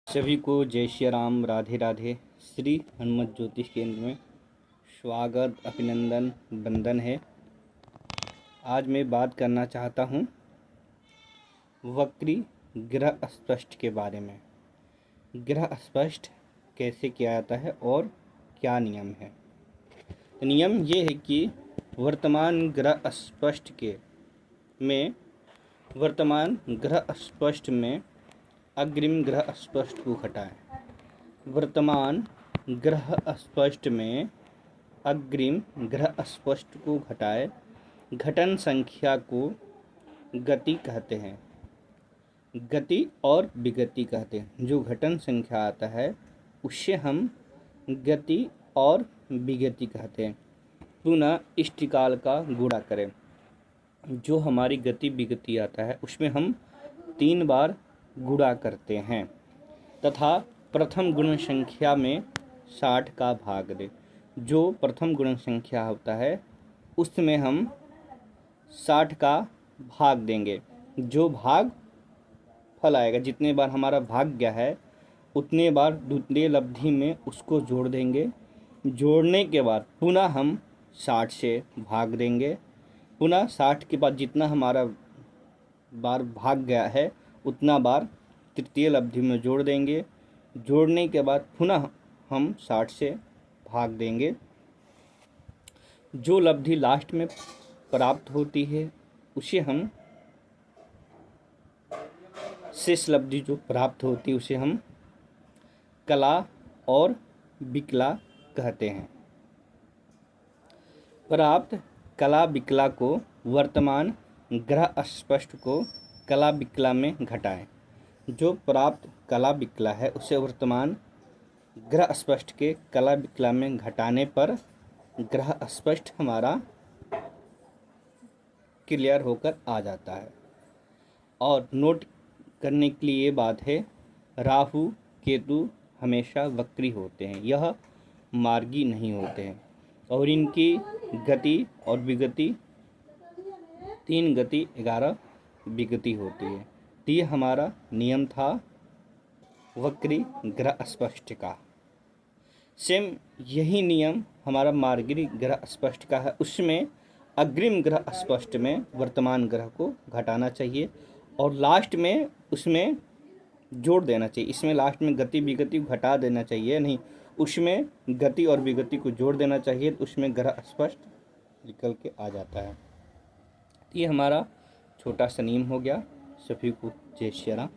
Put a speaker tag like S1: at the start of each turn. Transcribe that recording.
S1: सभी को जय श्री राम, राधे राधे। श्री हनुमत ज्योतिष केंद्र में स्वागत, अभिनंदन, वंदन है। आज मैं बात करना चाहता हूँ वक्री ग्रह स्पष्ट के बारे में। ग्रह स्पष्ट कैसे किया जाता है और क्या नियम है। नियम ये है कि वर्तमान ग्रह स्पष्ट में अग्रिम ग्रह स्पष्ट को घटाएं। वर्तमान ग्रह स्पष्ट में अग्रिम ग्रह स्पष्ट को घटाएं। घटन संख्या को गति कहते हैं, गति और विगति कहते हैं। जो घटन संख्या आता है उससे हम गति और विगति कहते हैं। पुनः इष्टिकाल का गुणा करें। जो हमारी गति विगति आता है उसमें हम 3 बार गुणा करते हैं तथा प्रथम गुण संख्या में 60 का भाग दें। जो प्रथम गुण संख्या होता है उसमें हम 60 का भाग देंगे। जो भाग फल आएगा, जितने बार हमारा भाग गया है उतने बार द्वितीय लब्धि में उसको जोड़ देंगे। जोड़ने के बाद पुनः हम 60 से भाग देंगे। पुनः 60 के बाद जितना हमारा बार भाग गया है उतना बार तृतीय लब्धि में जोड़ देंगे। जोड़ने के बाद पुनः हम 60 से भाग देंगे। जो लब्धि लास्ट में प्राप्त होती है उसे हम शेष लब्धि जो प्राप्त होती है उसे हम कला और विकला कहते हैं। प्राप्त कला विकला को वर्तमान ग्रह स्पष्ट को कला विकला में घटाएं। जो प्राप्त कला विकला है उसे वर्तमान ग्रह स्पष्ट के कला विकला में घटाने पर ग्रह स्पष्ट हमारा क्लियर होकर आ जाता है। और नोट करने के लिए ये बात है, राहु केतु हमेशा वक्री होते हैं, यह मार्गी नहीं होते हैं और इनकी गति और विगति 3 गति 11 विगति होती है। तो ये हमारा नियम था वक्री ग्रह स्पष्ट का। सेम यही नियम हमारा मार्गी ग्रह स्पष्ट का है। उसमें अग्रिम ग्रह स्पष्ट में वर्तमान ग्रह को घटाना चाहिए और लास्ट में उसमें जोड़ देना चाहिए। इसमें लास्ट में गति विगति को घटा देना चाहिए नहीं, उसमें गति और विगति को जोड़ देना चाहिए, तो उसमें ग्रह स्पष्ट निकल के आ जाता है। ये हमारा छोटा सा नियम हो गया। सभी को जय श्री राम।